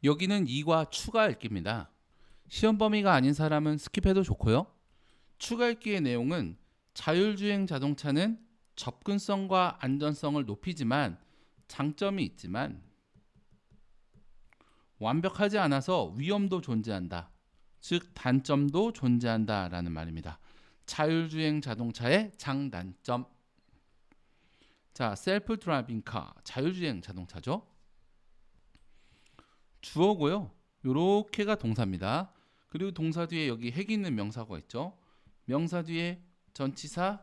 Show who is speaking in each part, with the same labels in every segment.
Speaker 1: 여기는 이과 추가 읽기입니다. 시험 범위가 아닌 사람은 스킵해도 좋고요. 추가 읽기의 내용은 자율주행 자동차는 접근성과 안전성을 높이지만 장점이 있지만 완벽하지 않아서 위험도 존재한다. 즉 단점도 존재한다 라는 말입니다. 자율주행 자동차의 장단점. 자, 셀프 드라이빙 카, 자율주행 자동차죠. 주어고요. 요렇게가 동사입니다. 그리고 동사 뒤에 여기 핵이 있는 명사가 있죠. 명사 뒤에 전치사,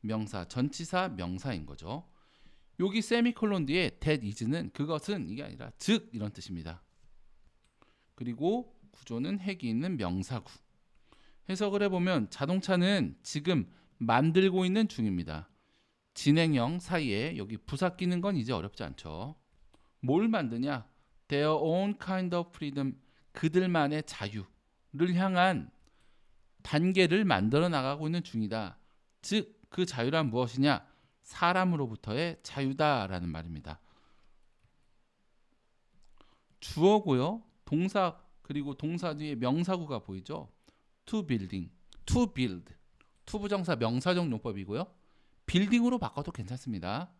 Speaker 1: 명사, 전치사, 명사인 거죠. 여기 세미콜론 뒤에 that is는 그것은 이게 아니라 즉 이런 뜻입니다. 그리고 구조는 핵이 있는 명사구. 해석을 해보면 자동차는 지금 만들고 있는 중입니다. 진행형 사이에 여기 부사 끼는 건 이제 어렵지 않죠. 뭘 만드냐? Their own kind of freedom, 그들만의 자유를 향한 단계를 만들어 나가고 있는 중이다. 즉, 그 자유란 무엇이냐? 사람으로부터의 자유다라는 말입니다. 주어고요. 동사 그리고 동사 뒤에 명사구가 보이죠? To building, to build. to 부정사 명사적 용법이고요. 빌딩으로 바꿔도 괜찮습니다.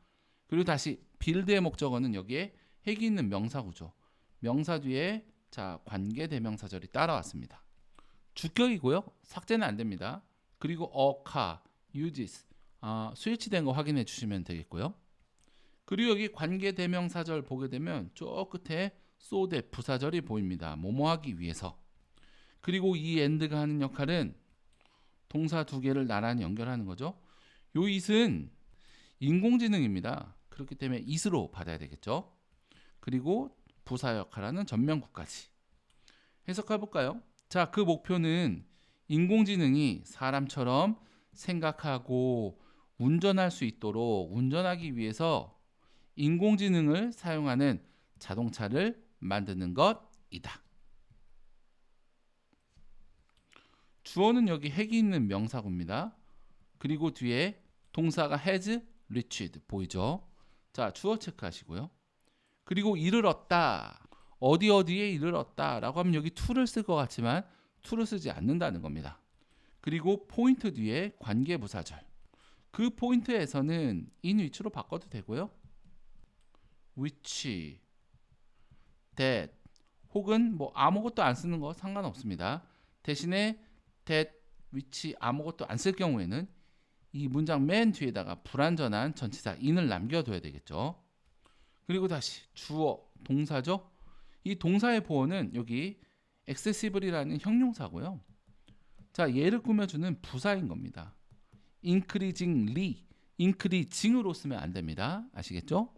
Speaker 1: 그리고 다시 build의 목적어는 여기에 핵이 있는 명사구죠. 명사 뒤에 자 관계 대명사절이 따라왔습니다. 주격이고요. 삭제는 안 됩니다. 그리고 어카, uses 스위치된 거 확인해 주시면 되겠고요. 그리고 여기 관계 대명사절 보게 되면 저 끝에 so that 부사절이 보입니다. 뭐뭐하기 위해서. 그리고 이 and가 하는 역할은 동사 두 개를 나란히 연결하는 거죠. 요 it은 인공지능입니다. 그렇기 때문에 it으로 받아야 되겠죠. 그리고 부사 역할하는 전명구까지 해석해 볼까요? 자, 그 목표는 인공지능이 사람처럼 생각하고 운전할 수 있도록 운전하기 위해서 인공지능을 사용하는 자동차를 만드는 것이다. 주어는 여기 핵이 있는 명사구입니다. 그리고 뒤에 동사가 has reached 보이죠? 자, 주어 체크하시고요. 그리고 이르렀다. 어디에 이르렀다 라고 하면 여기 to를 쓸 것 같지만 to를 쓰지 않는다는 겁니다. 그리고 포인트 뒤에 관계부사절. 그 포인트에서는 in which로 바꿔도 되고요. which, that 혹은 뭐 아무것도 안 쓰는 거 상관없습니다. 대신에 that, which 아무것도 안 쓸 경우에는 이 문장 맨 뒤에다가 불완전한 전치사 in을 남겨둬야 되겠죠. 그리고 다시 주어, 동사죠. 이 동사의 보어는 여기 accessible이라는 형용사고요. 자, 얘를 꾸며주는 부사인 겁니다. increasingly, increasing으로 쓰면 안 됩니다. 아시겠죠?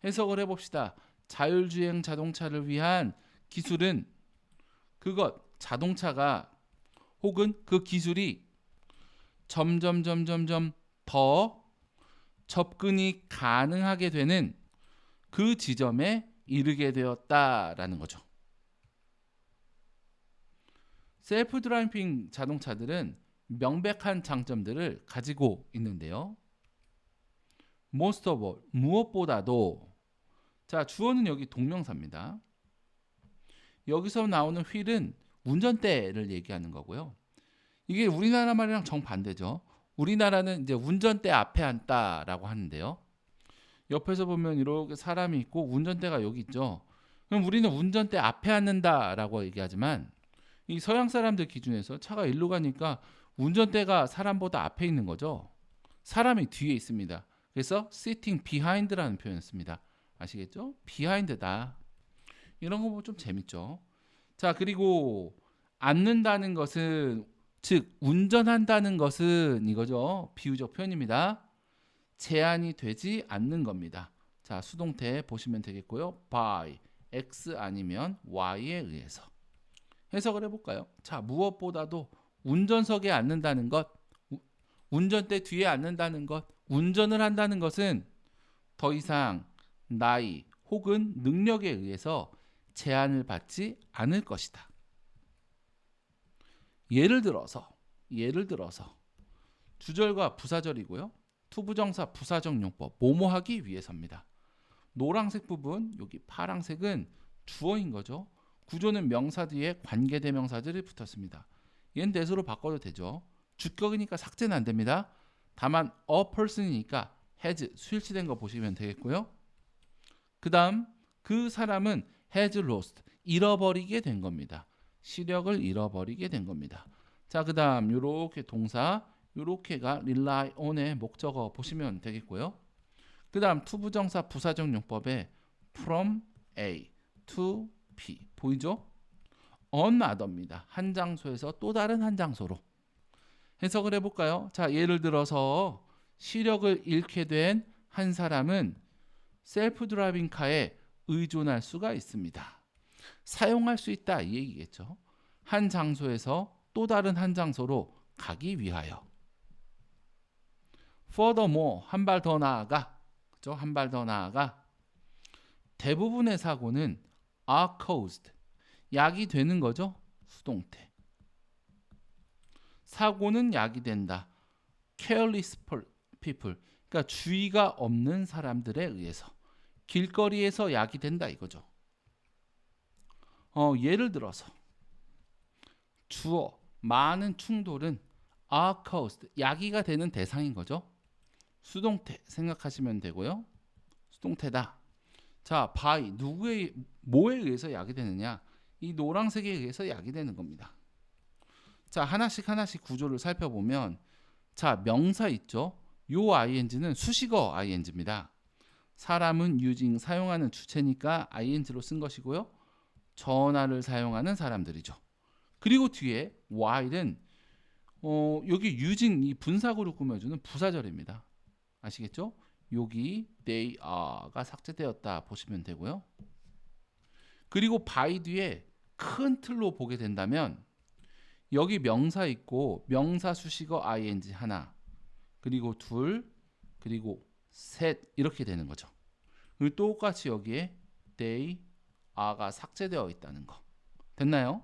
Speaker 1: 해석을 해봅시다. 자율주행 자동차를 위한 기술은 그것, 자동차가 혹은 그 기술이 점점 더 접근이 가능하게 되는 그 지점에 이르게 되었다라는 거죠. 셀프 드라이빙 자동차들은 명백한 장점들을 가지고 있는데요. most of all, 무엇보다도 자, 주어는 여기 동명사입니다. 여기서 나오는 wheel은 운전대를 얘기하는 거고요. 이게 우리나라 말이랑 정반대죠. 우리나라는 이제 운전대 앞에 앉다라고 하는데요. 옆에서 보면 이렇게 사람이 있고 운전대가 여기 있죠. 그럼 우리는 운전대 앞에 앉는다라고 얘기하지만 이 서양 사람들 기준에서 차가 일로 가니까 운전대가 사람보다 앞에 있는 거죠. 사람이 뒤에 있습니다. 그래서 sitting behind라는 표현을 씁니다. 아시겠죠? behind다. 이런 거 보면 좀 재밌죠. 자, 그리고 앉는다는 것은 즉 운전한다는 것은 이거죠. 비유적 표현입니다. 제한이 되지 않는 겁니다. 자, 수동태 보시면 되겠고요. by x 아니면 y에 의해서 해석을 해볼까요? 자, 무엇보다도 운전석에 앉는다는 것, 운전대 뒤에 앉는다는 것, 운전을 한다는 것은 더 이상 나이 혹은 능력에 의해서 제한을 받지 않을 것이다. 예를 들어서 주절과 부사절이고요. 투부정사 부사적 용법 뭐뭐하기 위해서입니다. 노란색 부분 여기 파란색은 주어인 거죠. 구조는 명사 뒤에 관계대명사들이 붙었습니다. 얘는 that으로 바꿔도 되죠. 주격이니까 삭제는 안 됩니다. 다만 a person이니까 has 수일치된 거 보시면 되겠고요. 그 다음 그 사람은 has lost 잃어버리게 된 겁니다. 시력을 잃어버리게 된 겁니다. 자, 그 다음 요렇게 동사 요렇게가 rely on의 목적어 보시면 되겠고요. 그 다음 투부정사 부사적 용법에 from A to B 보이죠? another입니다. 한 장소에서 또 다른 한 장소로 해석을 해볼까요? 자, 예를 들어서 시력을 잃게 된 한 사람은 셀프 드라이빙 카에 의존할 수가 있습니다. 사용할 수 있다 이 얘기겠죠. 한 장소에서 또 다른 한 장소로 가기 위하여. Furthermore 한 발 더 나아가, 그죠? 한 발 더 나아가 대부분의 사고는 are caused 약이 되는 거죠. 수동태. 사고는 약이 된다. careless people 그러니까 주의가 없는 사람들에 의해서 길거리에서 약이 된다 이거죠. 예를 들어서 주어 많은 충돌은 are caused 야기가 되는 대상인 거죠. 수동태 생각하시면 되고요. 수동태다. 자, by 누구의 뭐에 의해서 약이 되느냐? 이 노란색에 의해서 약이 되는 겁니다. 자, 하나씩 구조를 살펴보면 자, 명사 있죠? 요 ing는 수식어 ing입니다. 사람은 using 사용하는 주체니까 ing로 쓴 것이고요. 전화를 사용하는 사람들이죠. 그리고 뒤에 while은 여기 using 이 분사구를 꾸며주는 부사절입니다. 아시겠죠? 여기 they are가 삭제되었다 보시면 되고요. 그리고 by 뒤에 큰 틀로 보게 된다면 여기 명사 있고 명사 수식어 ing 하나 그리고 둘 그리고 셋 이렇게 되는 거죠. 그리고 똑같이 여기에 they are가 삭제되어 있다는 거 됐나요?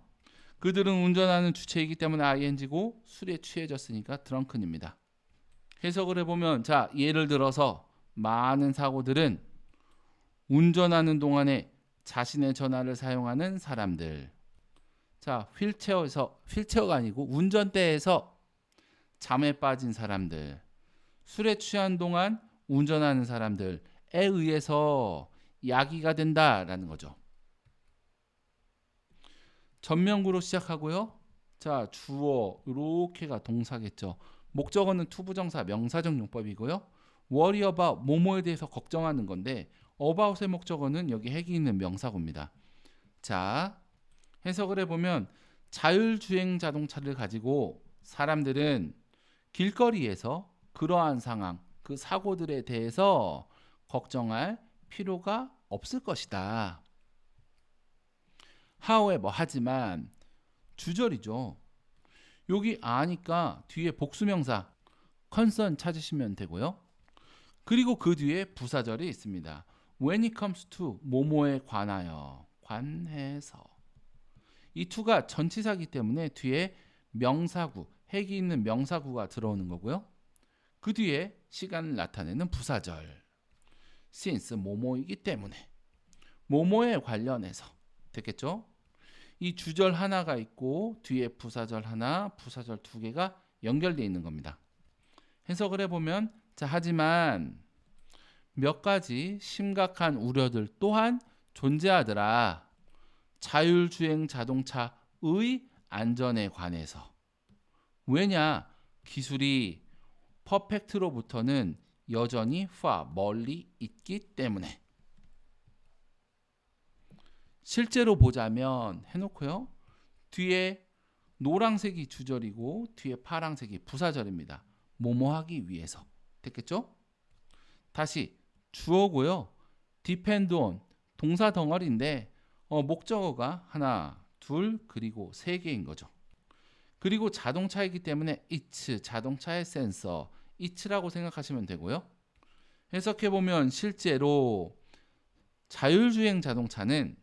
Speaker 1: 그들은 운전하는 주체이기 때문에 ing고 술에 취해졌으니까 drunken입니다. 해석을 해보면 자, 예를 들어서 많은 사고들은 운전하는 동안에 자신의 전화를 사용하는 사람들. 자, 휠체어가 아니고 운전대에서 잠에 빠진 사람들, 술에 취한 동안 운전하는 사람들에 의해서 야기가 된다라는 거죠. 전면구로 시작하고요. 자, 주어 이렇게가 동사겠죠. 목적어는 투부정사 명사적 용법이고요. worry about 뭐뭐에 대해서 걱정하는 건데 about의 목적어는 여기 핵이 있는 명사구입니다. 자, 해석을 해보면 자율주행 자동차를 가지고 사람들은 길거리에서 그러한 상황, 그 사고들에 대해서 걱정할 필요가 없을 것이다. however 하지만 주절이죠. 여기 아니까 뒤에 복수명사 concern 찾으시면 되고요. 그리고 그 뒤에 부사절이 있습니다. when it comes to 뭐뭐에 관하여 관해서 이 to가 전치사기 때문에 뒤에 명사구 핵이 있는 명사구가 들어오는 거고요. 그 뒤에 시간을 나타내는 부사절 since 뭐뭐이기 때문에 뭐뭐에 관련해서 됐겠죠? 이 주절 하나가 있고 뒤에 부사절 하나, 부사절 두 개가 연결되어 있는 겁니다. 해석을 해보면 자, 하지만 몇 가지 심각한 우려들 또한 존재하더라. 자율주행 자동차의 안전에 관해서. 왜냐? 기술이 퍼펙트로부터는 여전히 far 멀리 있기 때문에. 실제로 보자면 해놓고요. 뒤에 노란색이 주절이고 뒤에 파란색이 부사절입니다. 뭐뭐 하기 위해서. 됐겠죠? 다시 주어고요. depend on 동사 덩어리인데 목적어가 하나, 둘, 그리고 세 개인 거죠. 그리고 자동차이기 때문에 it's 자동차의 센서 it라고 생각하시면 되고요. 해석해보면 실제로 자율주행 자동차는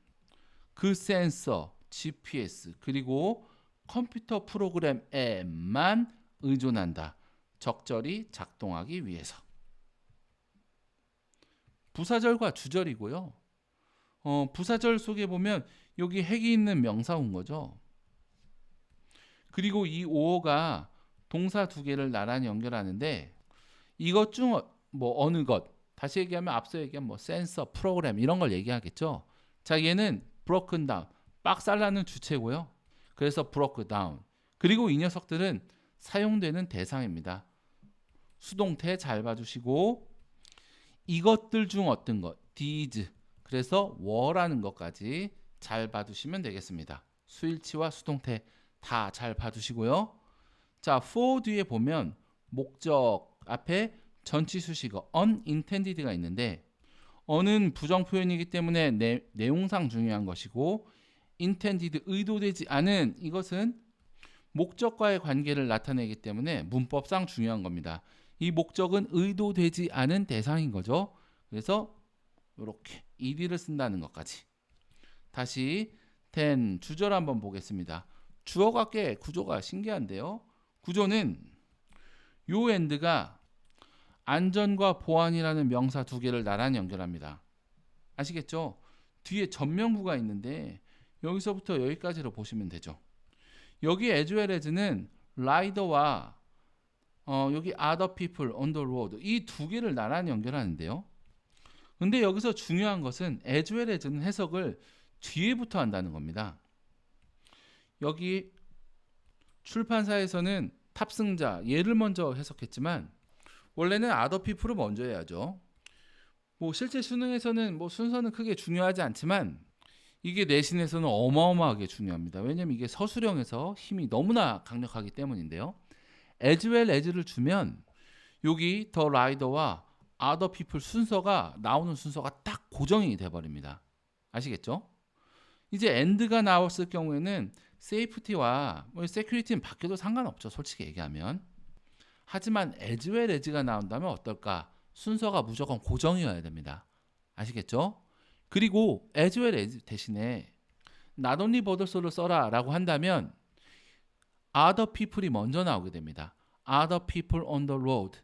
Speaker 1: 그 센서, GPS 그리고 컴퓨터 프로그램에만 의존한다. 적절히 작동하기 위해서. 부사절과 주절이고요. 부사절 속에 보면 여기 핵이 있는 명사인 거죠. 그리고 이 5어가 동사 두 개를 나란히 연결하는데 이것 중 뭐 어느 것, 다시 얘기하면 앞서 얘기한 뭐 센서, 프로그램 이런 걸 얘기하겠죠. 자, 얘는 broken down, 빡살라는 주체고요. 그래서 broke down. 그리고 이 녀석들은 사용되는 대상입니다. 수동태 잘 봐주시고 이것들 중 어떤 것, these, 그래서 were라는 것까지 잘 봐두시면 되겠습니다. 수일치와 수동태 다 잘 봐두시고요. 자, for 뒤에 보면 목적 앞에 전치 수식어 unintended가 있는데 어는 부정 표현이기 때문에 내용상 중요한 것이고 intended 의도되지 않은 이것은 목적과의 관계를 나타내기 때문에 문법상 중요한 겁니다. 이 목적은 의도되지 않은 대상인 거죠. 그래서 이렇게 ed를 쓴다는 것까지. 다시 주절 한번 보겠습니다. 주어가 꽤 구조가 신기한데요. 구조는 요 and가 안전과 보안이라는 명사 두 개를 나란히 연결합니다. 아시겠죠? 뒤에 전명구가 있는데 여기서부터 여기까지로 보시면 되죠. 여기 as well as는 rider와 여기 other people on the road 이 두 개를 나란히 연결하는데요. 근데 여기서 중요한 것은 as well as는 해석을 뒤에부터 한다는 겁니다. 여기 출판사에서는 탑승자 얘를 먼저 해석했지만 원래는 other people을 먼저 해야죠. 뭐 실제 수능에서는 뭐 순서는 크게 중요하지 않지만 이게 내신에서는 어마어마하게 중요합니다. 왜냐면 이게 서술형에서 힘이 너무나 강력하기 때문인데요. as well as를 주면 여기 the rider와 other people 순서가 나오는 순서가 딱 고정이 돼버립니다. 아시겠죠? 이제 and가 나왔을 경우에는 safety와 뭐 security는 바뀌어도 상관없죠. 솔직히 얘기하면. 하지만 as well as가 나온다면 어떨까? 순서가 무조건 고정이어야 됩니다. 아시겠죠? 그리고 as well as 대신에 not only but also를 써라 라고 한다면 other people이 먼저 나오게 됩니다. other people on the road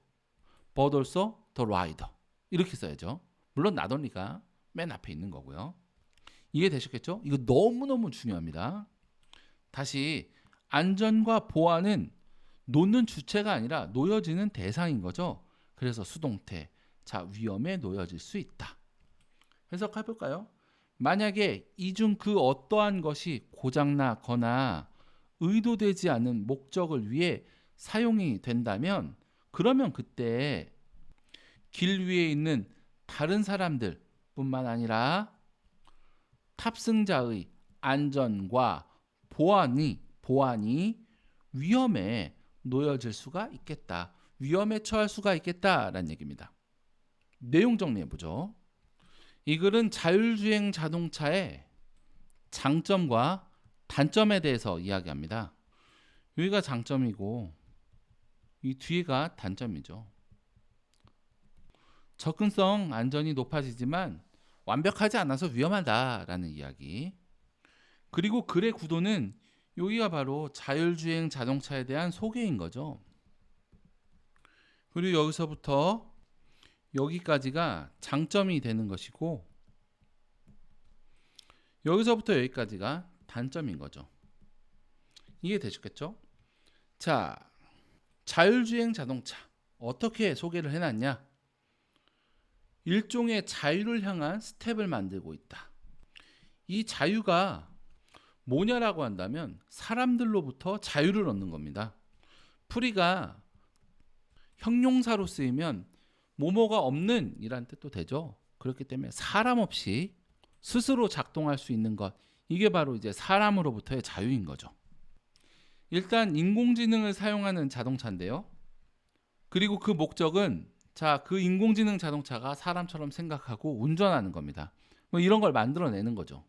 Speaker 1: but also the rider 이렇게 써야죠. 물론 not only가 맨 앞에 있는 거고요. 이해되셨겠죠? 이거 너무너무 중요합니다. 다시 안전과 보안은 놓는 주체가 아니라 놓여지는 대상인 거죠. 그래서 수동태. 자, 위험에 놓여질 수 있다. 해석해 볼까요? 만약에 이 중 그 어떠한 것이 고장나거나 의도되지 않은 목적을 위해 사용이 된다면 그러면 그때 길 위에 있는 다른 사람들 뿐만 아니라 탑승자의 안전과 보안이 위험에 놓여질 수가 있겠다. 위험에 처할 수가 있겠다라는 얘기입니다. 내용 정리해 보죠. 이 글은 자율주행 자동차의 장점과 단점에 대해서 이야기합니다. 여기가 장점이고 이 뒤가 단점이죠. 접근성 안전이 높아지지만 완벽하지 않아서 위험하다라는 이야기. 그리고 글의 구도는 여기가 바로 자율주행 자동차에 대한 소개인 거죠. 그리고 여기서부터 여기까지가 장점이 되는 것이고 여기서부터 여기까지가 단점인 거죠. 이해되셨겠죠? 자, 자율주행 자동차 어떻게 소개를 해놨냐? 일종의 자유를 향한 스텝을 만들고 있다. 이 자유가 뭐냐라고 한다면 사람들로부터 자유를 얻는 겁니다. 프리가 형용사로 쓰이면 뭐뭐가 없는 이란 뜻도 되죠. 그렇기 때문에 사람 없이 스스로 작동할 수 있는 것 이게 바로 이제 사람으로부터의 자유인 거죠. 일단 인공지능을 사용하는 자동차인데요. 그리고 그 목적은 그 인공지능 자동차가 사람처럼 생각하고 운전하는 겁니다. 뭐 이런 걸 만들어내는 거죠.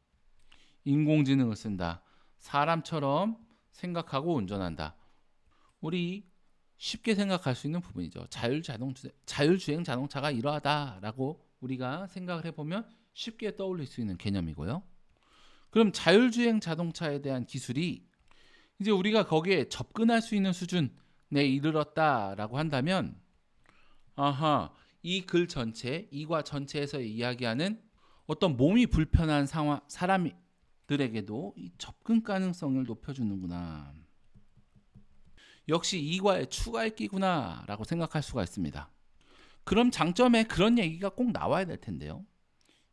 Speaker 1: 인공지능을 쓴다. 사람처럼 생각하고 운전한다. 우리 쉽게 생각할 수 있는 부분이죠. 자율주행 자동차가 이러하다라고 우리가 생각을 해보면 쉽게 떠올릴 수 있는 개념이고요. 그럼 자율주행 자동차에 대한 기술이 이제 우리가 거기에 접근할 수 있는 수준에 이르렀다라고 한다면 이 글 전체, 이과 전체에서 이야기하는 어떤 몸이 불편한 상황 사람들에게도 이 접근 가능성을 높여주는구나. 역시 이과의 추가획기구나 라고 생각할 수가 있습니다. 그럼 장점에 그런 얘기가 꼭 나와야 될 텐데요.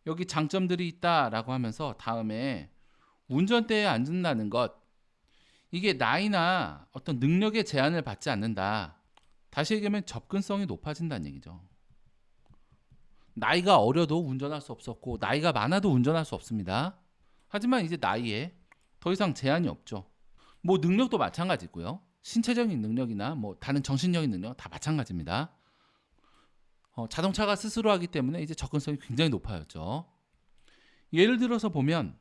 Speaker 1: 여기 장점들이 있다라고 하면서 다음에 운전대에 앉는다는 것, 이게 나이나 어떤 능력의 제한을 받지 않는다. 다시 얘기하면 접근성이 높아진다는 얘기죠. 나이가 어려도 운전할 수 없었고 나이가 많아도 운전할 수 없습니다. 하지만 이제 나이에 더 이상 제한이 없죠. 뭐 능력도 마찬가지고요. 신체적인 능력이나 뭐 다른 정신적인 능력 다 마찬가지입니다. 자동차가 스스로 하기 때문에 이제 접근성이 굉장히 높아졌죠. 예를 들어서 보면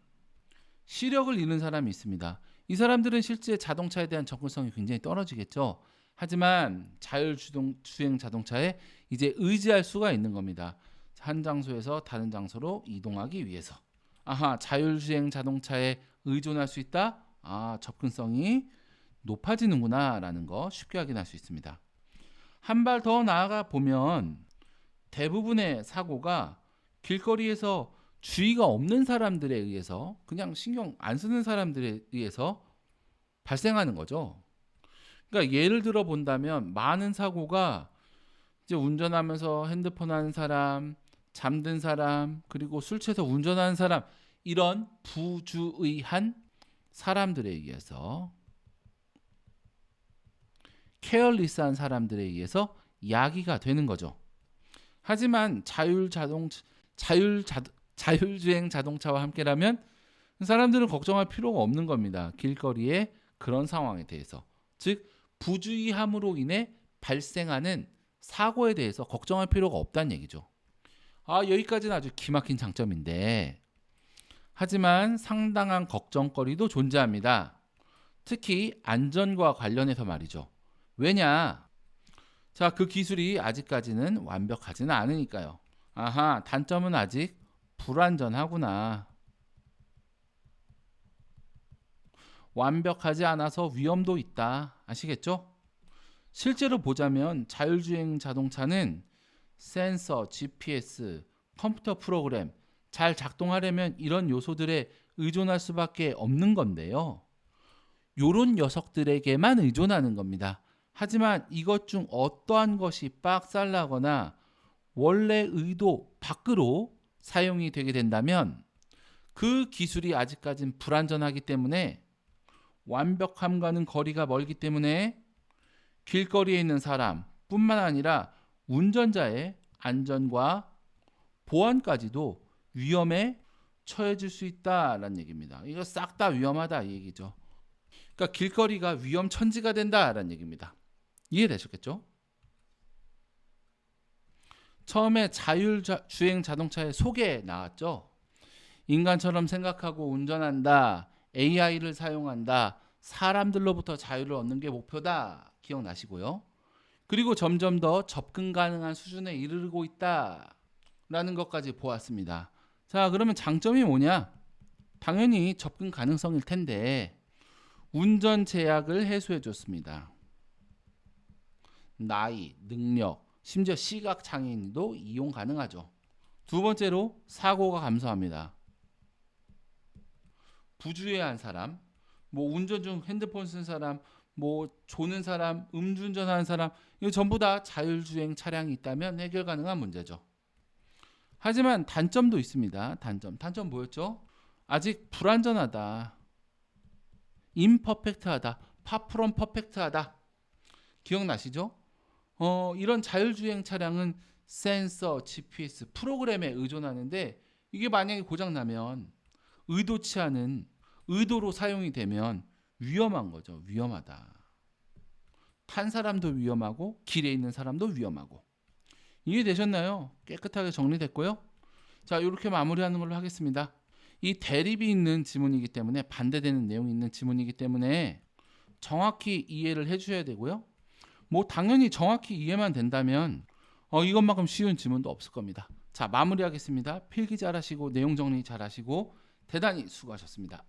Speaker 1: 시력을 잃은 사람이 있습니다. 이 사람들은 실제 자동차에 대한 접근성이 굉장히 떨어지겠죠. 하지만 자율주행 자동차에 이제 의지할 수가 있는 겁니다. 한 장소에서 다른 장소로 이동하기 위해서. 자율주행 자동차에 의존할 수 있다? 접근성이 높아지는구나 라는 거 쉽게 확인할 수 있습니다. 한 발 더 나아가 보면 대부분의 사고가 길거리에서 주의가 없는 사람들에 의해서, 그냥 신경 안 쓰는 사람들에 의해서 발생하는 거죠. 그러니까 예를 들어 본다면 많은 사고가 이제 운전하면서 핸드폰 하는 사람, 잠든 사람, 그리고 술 취해서 운전하는 사람, 이런 부주의한 사람들에 의해서, 케어리스한 사람들에 의해서 야기가 되는 거죠. 하지만 자율주행 자동차와 함께라면 사람들은 걱정할 필요가 없는 겁니다. 길거리의 그런 상황에 대해서. 즉 부주의함으로 인해 발생하는 사고에 대해서 걱정할 필요가 없다는 얘기죠. 여기까지는 아주 기막힌 장점인데, 하지만 상당한 걱정거리도 존재합니다. 특히 안전과 관련해서 말이죠. 왜냐? 그 기술이 아직까지는 완벽하지는 않으니까요. 단점은 아직 불안전하구나. 완벽하지 않아서 위험도 있다. 아시겠죠? 실제로 보자면 자율주행 자동차는 센서, GPS, 컴퓨터 프로그램 잘 작동하려면 이런 요소들에 의존할 수밖에 없는 건데요. 요런 녀석들에게만 의존하는 겁니다. 하지만 이것 중 어떠한 것이 빡살나거나 원래 의도 밖으로 사용이 되게 된다면 그 기술이 아직까진 불안전하기 때문에, 완벽함과는 거리가 멀기 때문에 길거리에 있는 사람뿐만 아니라 운전자의 안전과 보안까지도 위험에 처해질 수 있다라는 얘기입니다. 이거 싹 다 위험하다 이 얘기죠. 그러니까 길거리가 위험천지가 된다라는 얘기입니다. 이해되셨겠죠? 처음에 자율주행 자동차의 소개 나왔죠. 인간처럼 생각하고 운전한다, AI를 사용한다, 사람들로부터 자유를 얻는 게 목표다. 기억나시고요. 그리고 점점 더 접근 가능한 수준에 이르고 있다라는 것까지 보았습니다. 그러면 장점이 뭐냐? 당연히 접근 가능성일 텐데 운전 제약을 해소해 줬습니다. 나이, 능력, 심지어 시각 장애인도 이용 가능하죠. 두 번째로 사고가 감소합니다. 부주의한 사람, 운전 중 핸드폰 쓴 사람, 조는 사람, 음주운전하는 사람, 이거 전부 다 자율주행 차량이 있다면 해결 가능한 문제죠. 하지만 단점도 있습니다. 단점 뭐였죠? 아직 불안전하다, 임퍼펙트하다, 파프롬 퍼펙트하다. 기억나시죠? 이런 자율주행 차량은 센서, GPS, 프로그램에 의존하는데, 이게 만약에 고장나면 의도치 않은 의도로 사용이 되면 위험한 거죠. 위험하다. 탄 사람도 위험하고 길에 있는 사람도 위험하고. 이해되셨나요? 깨끗하게 정리됐고요. 이렇게 마무리하는 걸로 하겠습니다. 이 대립이 있는 지문이기 때문에, 반대되는 내용이 있는 지문이기 때문에 정확히 이해를 해주셔야 되고요. 당연히 정확히 이해만 된다면 이것만큼 쉬운 지문도 없을 겁니다. 마무리하겠습니다. 필기 잘하시고 내용 정리 잘하시고 대단히 수고하셨습니다.